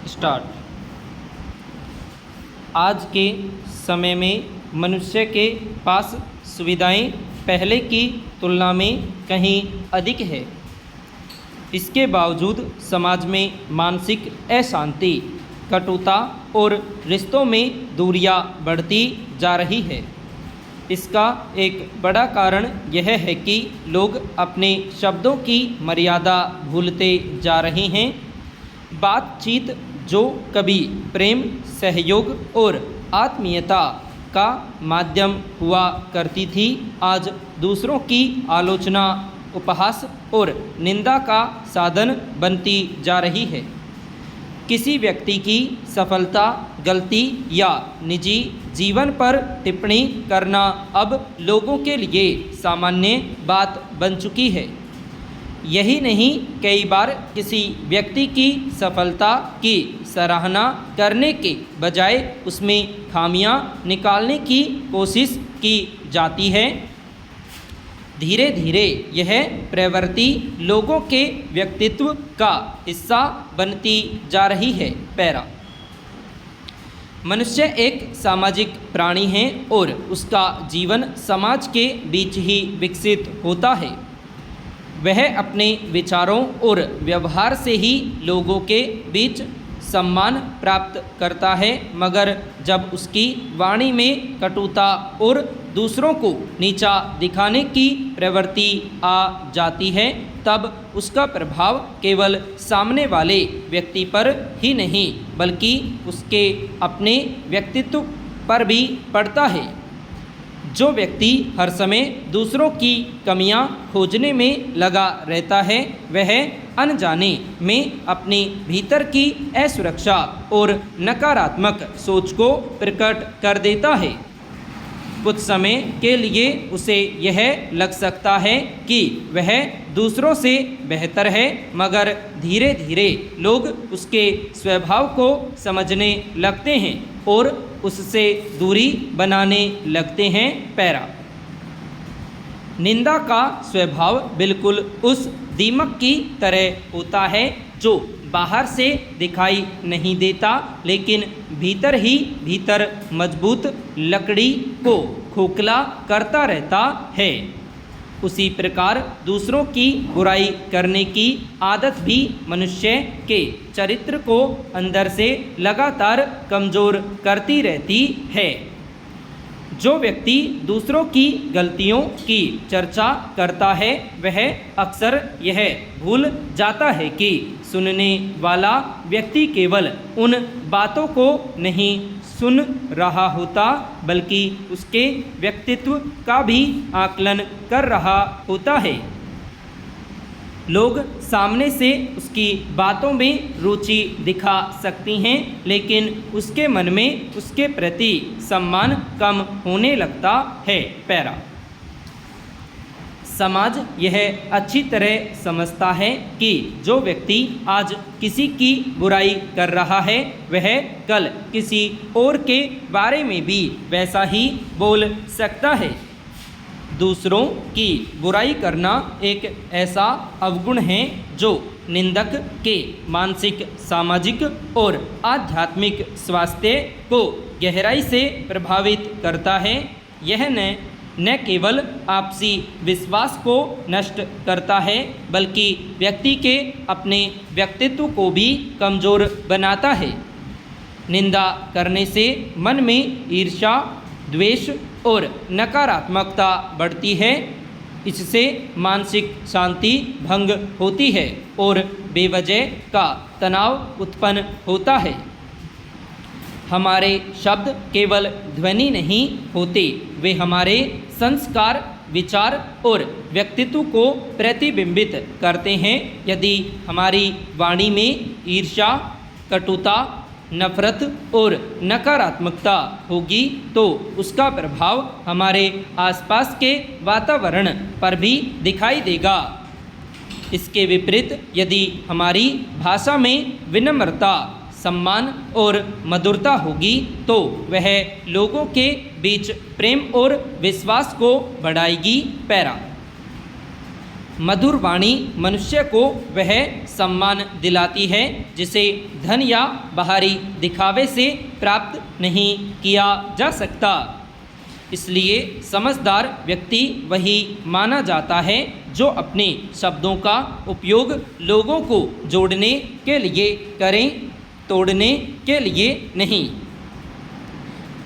Start. आज के समय में मनुष्य के पास सुविधाएं पहले की तुलना में कहीं अधिक है। इसके बावजूद समाज में मानसिक अशांति, कटुता और रिश्तों में दूरियां बढ़ती जा रही है। इसका एक बड़ा कारण यह है कि लोग अपने शब्दों की मर्यादा भूलते जा रहे हैं। बातचीत जो कभी प्रेम, सहयोग और आत्मीयता का माध्यम हुआ करती थी, आज दूसरों की आलोचना, उपहास और निंदा का साधन बनती जा रही है। किसी व्यक्ति की सफलता, गलती या निजी जीवन पर टिप्पणी करना अब लोगों के लिए सामान्य बात बन चुकी है। यही नहीं, कई बार किसी व्यक्ति की सफलता की सराहना करने के बजाय उसमें खामियां निकालने की कोशिश की जाती है। धीरे धीरे यह प्रवृत्ति लोगों के व्यक्तित्व का हिस्सा बनती जा रही है। पैरा। मनुष्य एक सामाजिक प्राणी है और उसका जीवन समाज के बीच ही विकसित होता है। वह अपने विचारों और व्यवहार से ही लोगों के बीच सम्मान प्राप्त करता है, मगर जब उसकी वाणी में कटुता और दूसरों को नीचा दिखाने की प्रवृत्ति आ जाती है, तब उसका प्रभाव केवल सामने वाले व्यक्ति पर ही नहीं बल्कि उसके अपने व्यक्तित्व पर भी पड़ता है। जो व्यक्ति हर समय दूसरों की कमियां खोजने में लगा रहता है, वह अनजाने में अपने भीतर की असुरक्षा और नकारात्मक सोच को प्रकट कर देता है। कुछ समय के लिए उसे यह लग सकता है कि वह दूसरों से बेहतर है, मगर धीरे धीरे लोग उसके स्वभाव को समझने लगते हैं और उससे दूरी बनाने लगते हैं। पैरा। निंदा का स्वभाव बिल्कुल उस दीमक की तरह होता है जो बाहर से दिखाई नहीं देता, लेकिन भीतर ही भीतर मजबूत लकड़ी को खोखला करता रहता है। उसी प्रकार दूसरों की बुराई करने की आदत भी मनुष्य के चरित्र को अंदर से लगातार कमज़ोर करती रहती है। जो व्यक्ति दूसरों की गलतियों की चर्चा करता है, वह अक्सर यह भूल जाता है कि सुनने वाला व्यक्ति केवल उन बातों को नहीं सुन रहा होता, बल्कि उसके व्यक्तित्व का भी आकलन कर रहा होता है। लोग सामने से उसकी बातों में रुचि दिखा सकती हैं, लेकिन उसके मन में उसके प्रति सम्मान कम होने लगता है। पैरा। समाज यह अच्छी तरह समझता है कि जो व्यक्ति आज किसी की बुराई कर रहा है, वह कल किसी और के बारे में भी वैसा ही बोल सकता है। दूसरों की बुराई करना एक ऐसा अवगुण है जो निंदक के मानसिक, सामाजिक और आध्यात्मिक स्वास्थ्य को गहराई से प्रभावित करता है। यह न केवल आपसी विश्वास को नष्ट करता है, बल्कि व्यक्ति के अपने व्यक्तित्व को भी कमज़ोर बनाता है। निंदा करने से मन में ईर्ष्या, द्वेष और नकारात्मकता बढ़ती है। इससे मानसिक शांति भंग होती है और बेवजह का तनाव उत्पन्न होता है। हमारे शब्द केवल ध्वनि नहीं होते, वे हमारे संस्कार, विचार और व्यक्तित्व को प्रतिबिंबित करते हैं। यदि हमारी वाणी में ईर्ष्या, कटुता, नफरत और नकारात्मकता होगी, तो उसका प्रभाव हमारे आसपास के वातावरण पर भी दिखाई देगा। इसके विपरीत यदि हमारी भाषा में विनम्रता, सम्मान और मधुरता होगी, तो वह लोगों के बीच प्रेम और विश्वास को बढ़ाएगी। पैरा। मधुर वाणी मनुष्य को वह सम्मान दिलाती है जिसे धन या बाहरी दिखावे से प्राप्त नहीं किया जा सकता। इसलिए समझदार व्यक्ति वही माना जाता है जो अपने शब्दों का उपयोग लोगों को जोड़ने के लिए करें, तोड़ने के लिए नहीं।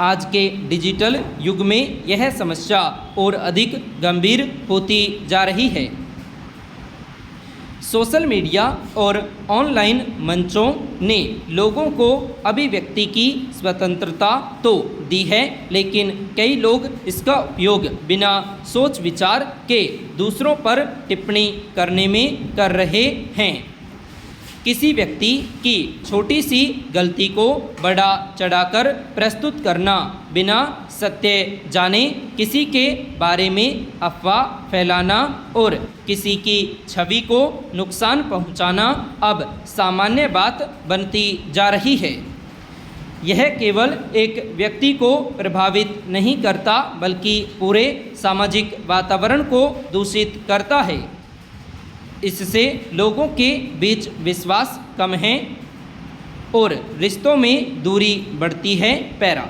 आज के डिजिटल युग में यह समस्या और अधिक गंभीर होती जा रही है। सोशल मीडिया और ऑनलाइन मंचों ने लोगों को अभिव्यक्ति की स्वतंत्रता तो दी है, लेकिन कई लोग इसका उपयोग बिना सोच विचार के दूसरों पर टिप्पणी करने में कर रहे हैं। किसी व्यक्ति की छोटी सी गलती को बड़ा चढ़ाकर प्रस्तुत करना, बिना सत्य जाने किसी के बारे में अफवाह फैलाना और किसी की छवि को नुकसान पहुंचाना अब सामान्य बात बनती जा रही है। यह केवल एक व्यक्ति को प्रभावित नहीं करता, बल्कि पूरे सामाजिक वातावरण को दूषित करता है। इससे लोगों के बीच विश्वास कम है और रिश्तों में दूरी बढ़ती है। पैरा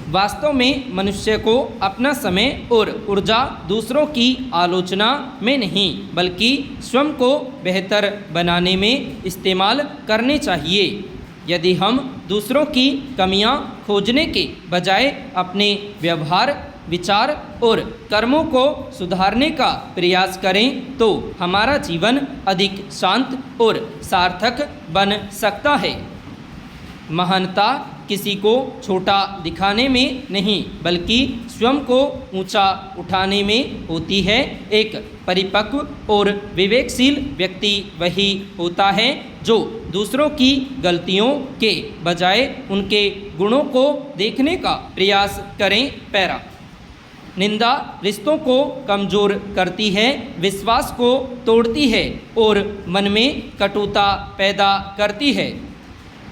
वास्तव में मनुष्य को अपना समय और ऊर्जा दूसरों की आलोचना में नहीं, बल्कि स्वयं को बेहतर बनाने में इस्तेमाल करने चाहिए। यदि हम दूसरों की कमियां खोजने के बजाय अपने व्यवहार, विचार और कर्मों को सुधारने का प्रयास करें तो हमारा जीवन अधिक शांत और सार्थक बन सकता है। महानता किसी को छोटा दिखाने में नहीं, बल्कि स्वयं को ऊंचा उठाने में होती है। एक परिपक्व और विवेकशील व्यक्ति वही होता है जो दूसरों की गलतियों के बजाय उनके गुणों को देखने का प्रयास करें। पैरा निंदा रिश्तों को कमज़ोर करती है, विश्वास को तोड़ती है और मन में कटुता पैदा करती है।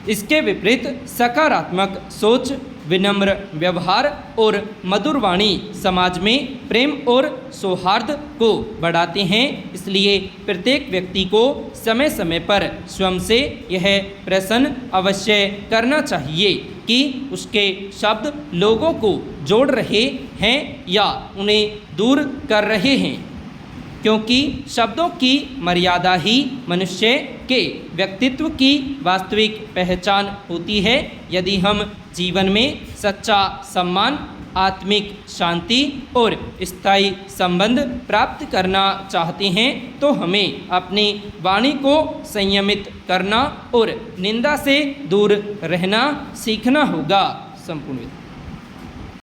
इसके विपरीत सकारात्मक सोच, विनम्र व्यवहार और मधुर वाणी समाज में प्रेम और सौहार्द को बढ़ाते हैं। इसलिए प्रत्येक व्यक्ति को समय समय पर स्वयं से यह प्रश्न अवश्य करना चाहिए कि उसके शब्द लोगों को जोड़ रहे हैं या उन्हें दूर कर रहे हैं, क्योंकि शब्दों की मर्यादा ही मनुष्य के व्यक्तित्व की वास्तविक पहचान होती है। यदि हम जीवन में सच्चा सम्मान, आत्मिक शांति और स्थायी संबंध प्राप्त करना चाहते हैं तो हमें अपनी वाणी को संयमित करना और निंदा से दूर रहना सीखना होगा। संपूर्ण